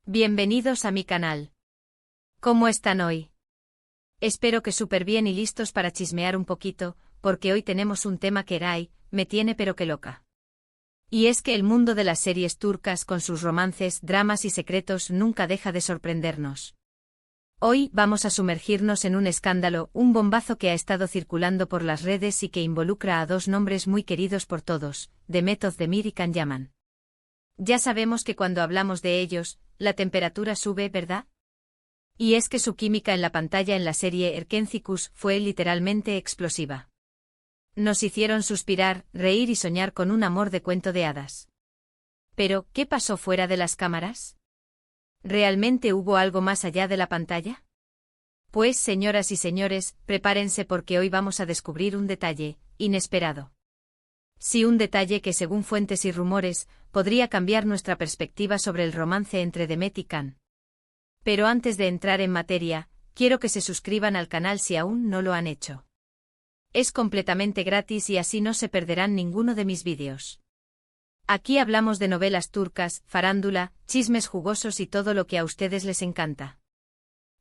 Bienvenidos a mi canal. ¿Cómo están hoy? Espero que súper bien y listos para chismear un poquito, porque hoy tenemos un tema que me tiene pero que loca. Y es que el mundo de las series turcas con sus romances, dramas y secretos nunca deja de sorprendernos. Hoy vamos a sumergirnos en un escándalo, un bombazo que ha estado circulando por las redes y que involucra a dos nombres muy queridos por todos, Demet Özdemir y Can Yaman. Ya sabemos que cuando hablamos de ellos, la temperatura sube, ¿verdad? Y es que su química en la pantalla en la serie Erkenci fue literalmente explosiva. Nos hicieron suspirar, reír y soñar con un amor de cuento de hadas. Pero, ¿qué pasó fuera de las cámaras? ¿Realmente hubo algo más allá de la pantalla? Pues, señoras y señores, prepárense porque hoy vamos a descubrir un detalle inesperado. Sí, un detalle que según fuentes y rumores, podría cambiar nuestra perspectiva sobre el romance entre Demet y Can. Pero antes de entrar en materia, quiero que se suscriban al canal si aún no lo han hecho. Es completamente gratis y así no se perderán ninguno de mis vídeos. Aquí hablamos de novelas turcas, farándula, chismes jugosos y todo lo que a ustedes les encanta.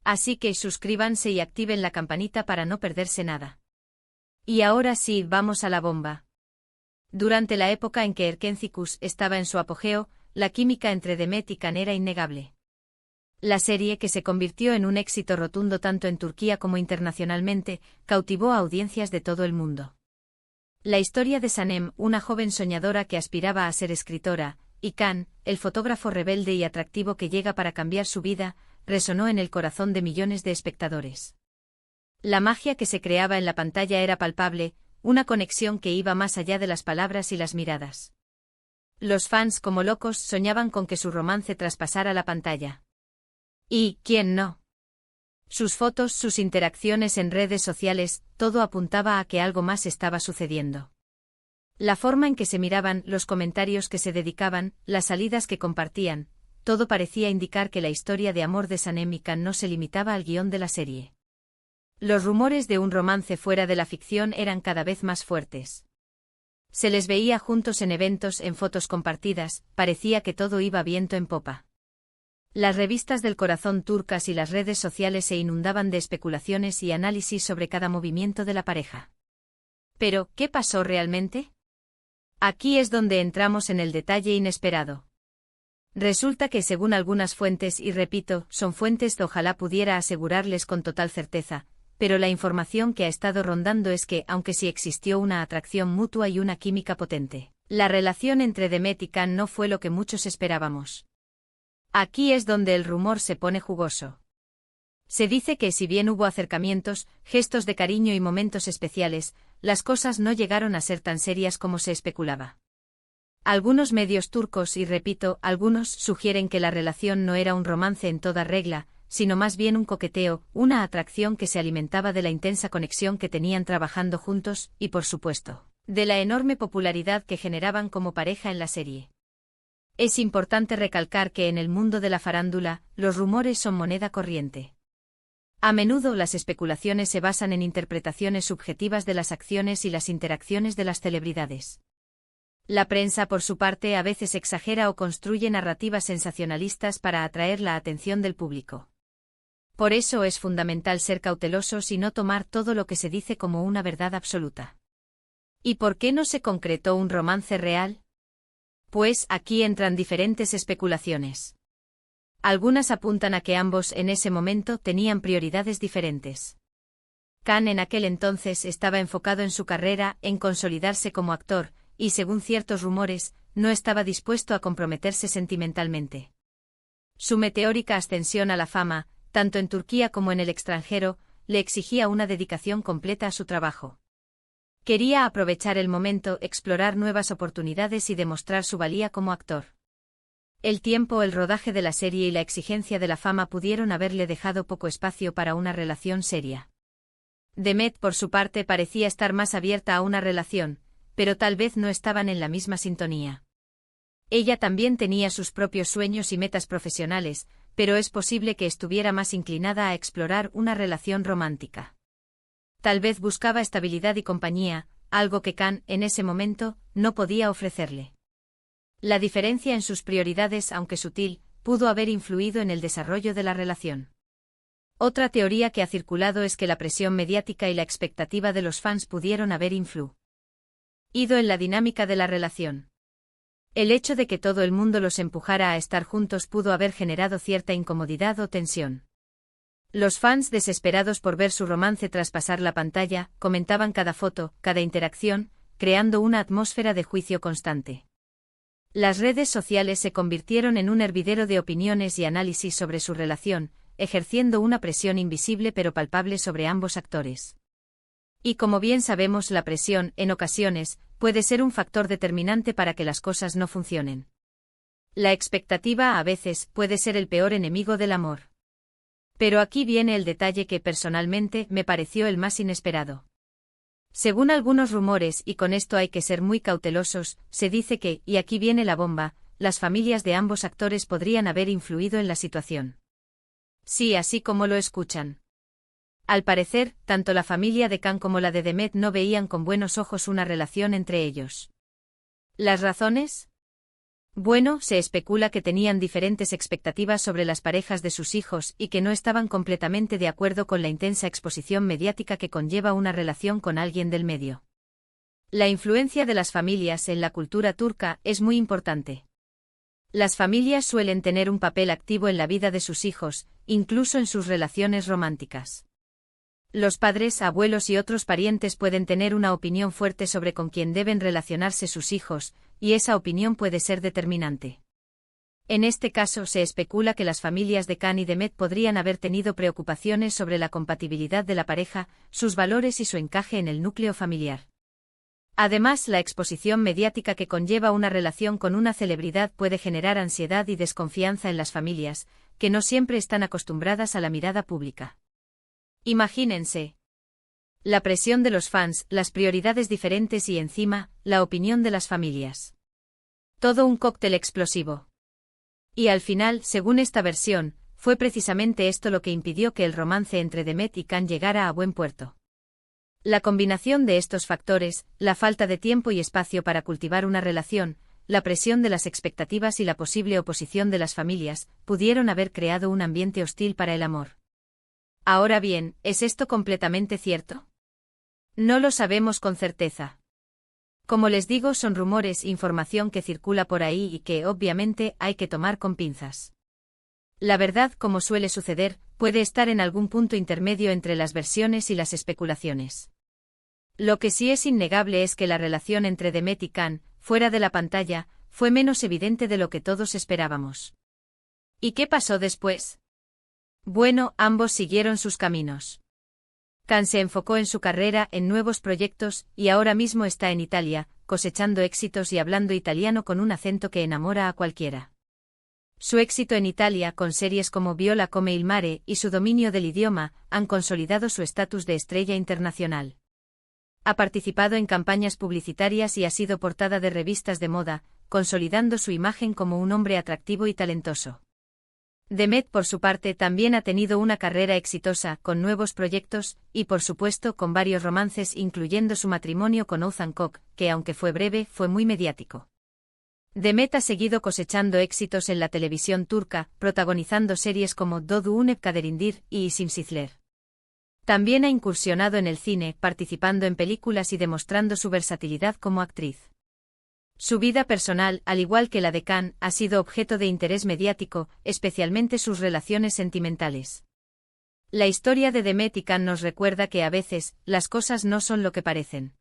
Así que suscríbanse y activen la campanita para no perderse nada. Y ahora sí, vamos a la bomba. Durante la época en que Erkenci estaba en su apogeo, la química entre Demet y Can era innegable. La serie, que se convirtió en un éxito rotundo tanto en Turquía como internacionalmente, cautivó a audiencias de todo el mundo. La historia de Sanem, una joven soñadora que aspiraba a ser escritora, y Can, el fotógrafo rebelde y atractivo que llega para cambiar su vida, resonó en el corazón de millones de espectadores. La magia que se creaba en la pantalla era palpable, una conexión que iba más allá de las palabras y las miradas. Los fans como locos soñaban con que su romance traspasara la pantalla. ¿Y quién no? Sus fotos, sus interacciones en redes sociales, todo apuntaba a que algo más estaba sucediendo. La forma en que se miraban, los comentarios que se dedicaban, las salidas que compartían, todo parecía indicar que la historia de amor de Sanem y Can no se limitaba al guión de la serie. Los rumores de un romance fuera de la ficción eran cada vez más fuertes. Se les veía juntos en eventos, en fotos compartidas, parecía que todo iba viento en popa. Las revistas del corazón turcas y las redes sociales se inundaban de especulaciones y análisis sobre cada movimiento de la pareja. Pero, ¿qué pasó realmente? Aquí es donde entramos en el detalle inesperado. Resulta que según algunas fuentes, y repito, son fuentes que ojalá pudiera asegurarles con total certeza, pero la información que ha estado rondando es que, aunque sí existió una atracción mutua y una química potente, la relación entre Demet y Can no fue lo que muchos esperábamos. Aquí es donde el rumor se pone jugoso. Se dice que si bien hubo acercamientos, gestos de cariño y momentos especiales, las cosas no llegaron a ser tan serias como se especulaba. Algunos medios turcos, y repito, algunos, sugieren que la relación no era un romance en toda regla, sino más bien un coqueteo, una atracción que se alimentaba de la intensa conexión que tenían trabajando juntos, y por supuesto, de la enorme popularidad que generaban como pareja en la serie. Es importante recalcar que en el mundo de la farándula, los rumores son moneda corriente. A menudo las especulaciones se basan en interpretaciones subjetivas de las acciones y las interacciones de las celebridades. La prensa, por su parte, a veces exagera o construye narrativas sensacionalistas para atraer la atención del público. Por eso es fundamental ser cautelosos y no tomar todo lo que se dice como una verdad absoluta. ¿Y por qué no se concretó un romance real? Pues aquí entran diferentes especulaciones. Algunas apuntan a que ambos en ese momento tenían prioridades diferentes. Can en aquel entonces estaba enfocado en su carrera, en consolidarse como actor, y según ciertos rumores, no estaba dispuesto a comprometerse sentimentalmente. Su meteórica ascensión a la fama, tanto en Turquía como en el extranjero, le exigía una dedicación completa a su trabajo. Quería aprovechar el momento, explorar nuevas oportunidades y demostrar su valía como actor. El tiempo, el rodaje de la serie y la exigencia de la fama pudieron haberle dejado poco espacio para una relación seria. Demet, por su parte, parecía estar más abierta a una relación, pero tal vez no estaban en la misma sintonía. Ella también tenía sus propios sueños y metas profesionales, pero es posible que estuviera más inclinada a explorar una relación romántica. Tal vez buscaba estabilidad y compañía, algo que Can, en ese momento, no podía ofrecerle. La diferencia en sus prioridades, aunque sutil, pudo haber influido en el desarrollo de la relación. Otra teoría que ha circulado es que la presión mediática y la expectativa de los fans pudieron haber influido en la dinámica de la relación. El hecho de que todo el mundo los empujara a estar juntos pudo haber generado cierta incomodidad o tensión. Los fans, desesperados por ver su romance traspasar la pantalla, comentaban cada foto, cada interacción, creando una atmósfera de juicio constante. Las redes sociales se convirtieron en un hervidero de opiniones y análisis sobre su relación, ejerciendo una presión invisible pero palpable sobre ambos actores. Y como bien sabemos, la presión, en ocasiones, puede ser un factor determinante para que las cosas no funcionen. La expectativa a veces puede ser el peor enemigo del amor. Pero aquí viene el detalle que personalmente me pareció el más inesperado. Según algunos rumores, y con esto hay que ser muy cautelosos, se dice que, y aquí viene la bomba, las familias de ambos actores podrían haber influido en la situación. Sí, así como lo escuchan. Al parecer, tanto la familia de Can como la de Demet no veían con buenos ojos una relación entre ellos. ¿Las razones? Bueno, se especula que tenían diferentes expectativas sobre las parejas de sus hijos y que no estaban completamente de acuerdo con la intensa exposición mediática que conlleva una relación con alguien del medio. La influencia de las familias en la cultura turca es muy importante. Las familias suelen tener un papel activo en la vida de sus hijos, incluso en sus relaciones románticas. Los padres, abuelos y otros parientes pueden tener una opinión fuerte sobre con quién deben relacionarse sus hijos, y esa opinión puede ser determinante. En este caso se especula que las familias de Can y Demet podrían haber tenido preocupaciones sobre la compatibilidad de la pareja, sus valores y su encaje en el núcleo familiar. Además, la exposición mediática que conlleva una relación con una celebridad puede generar ansiedad y desconfianza en las familias, que no siempre están acostumbradas a la mirada pública. Imagínense. La presión de los fans, las prioridades diferentes y encima, la opinión de las familias. Todo un cóctel explosivo. Y al final, según esta versión, fue precisamente esto lo que impidió que el romance entre Demet y Can llegara a buen puerto. La combinación de estos factores, la falta de tiempo y espacio para cultivar una relación, la presión de las expectativas y la posible oposición de las familias, pudieron haber creado un ambiente hostil para el amor. Ahora bien, ¿es esto completamente cierto? No lo sabemos con certeza. Como les digo, son rumores, información que circula por ahí y que, obviamente, hay que tomar con pinzas. La verdad, como suele suceder, puede estar en algún punto intermedio entre las versiones y las especulaciones. Lo que sí es innegable es que la relación entre Demet y Can, fuera de la pantalla, fue menos evidente de lo que todos esperábamos. ¿Y qué pasó después? Bueno, ambos siguieron sus caminos. Can se enfocó en su carrera, en nuevos proyectos, y ahora mismo está en Italia, cosechando éxitos y hablando italiano con un acento que enamora a cualquiera. Su éxito en Italia, con series como Viola come il mare y su dominio del idioma, han consolidado su estatus de estrella internacional. Ha participado en campañas publicitarias y ha sido portada de revistas de moda, consolidando su imagen como un hombre atractivo y talentoso. Demet, por su parte, también ha tenido una carrera exitosa, con nuevos proyectos, y por supuesto con varios romances, incluyendo su matrimonio con Oğuzhan Koç, que aunque fue breve, fue muy mediático. Demet ha seguido cosechando éxitos en la televisión turca, protagonizando series como Doğduğun Kaderindir y Isim Sizler. También ha incursionado en el cine, participando en películas y demostrando su versatilidad como actriz. Su vida personal, al igual que la de Can, ha sido objeto de interés mediático, especialmente sus relaciones sentimentales. La historia de Demet y Can nos recuerda que a veces, las cosas no son lo que parecen.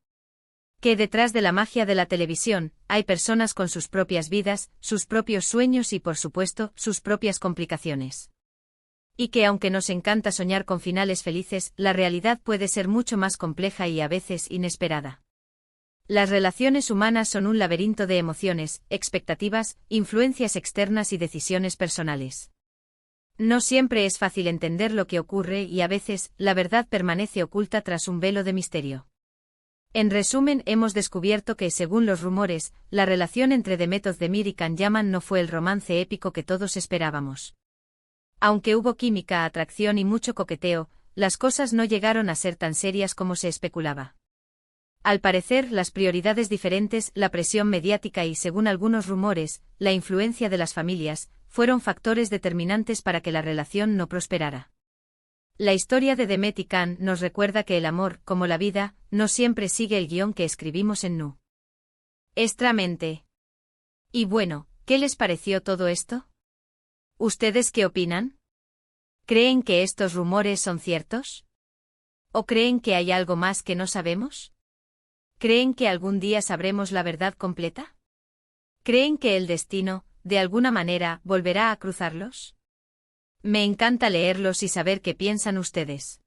Que detrás de la magia de la televisión, hay personas con sus propias vidas, sus propios sueños y por supuesto, sus propias complicaciones. Y que aunque nos encanta soñar con finales felices, la realidad puede ser mucho más compleja y a veces inesperada. Las relaciones humanas son un laberinto de emociones, expectativas, influencias externas y decisiones personales. No siempre es fácil entender lo que ocurre y a veces, la verdad permanece oculta tras un velo de misterio. En resumen, hemos descubierto que, según los rumores, la relación entre Demet Özdemir y Can Yaman no fue el romance épico que todos esperábamos. Aunque hubo química, atracción y mucho coqueteo, las cosas no llegaron a ser tan serias como se especulaba. Al parecer, las prioridades diferentes, la presión mediática y, según algunos rumores, la influencia de las familias, fueron factores determinantes para que la relación no prosperara. La historia de Demet y Can nos recuerda que el amor, como la vida, no siempre sigue el guión que escribimos en nuestra mente. Y bueno, ¿qué les pareció todo esto? ¿Ustedes qué opinan? ¿Creen que estos rumores son ciertos? ¿O creen que hay algo más que no sabemos? ¿Creen que algún día sabremos la verdad completa? ¿Creen que el destino, de alguna manera, volverá a cruzarlos? Me encanta leerlos y saber qué piensan ustedes.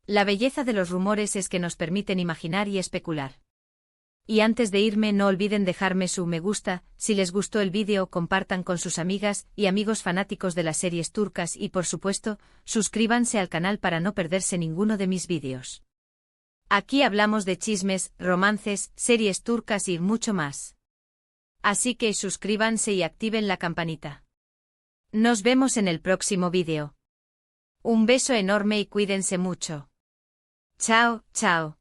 La belleza de los rumores es que nos permiten imaginar y especular. Y antes de irme no olviden dejarme su me gusta, si les gustó el vídeo compartan con sus amigas y amigos fanáticos de las series turcas y por supuesto, suscríbanse al canal para no perderse ninguno de mis vídeos. Aquí hablamos de chismes, romances, series turcas y mucho más. Así que suscríbanse y activen la campanita. Nos vemos en el próximo vídeo. Un beso enorme y cuídense mucho. Chao, chao.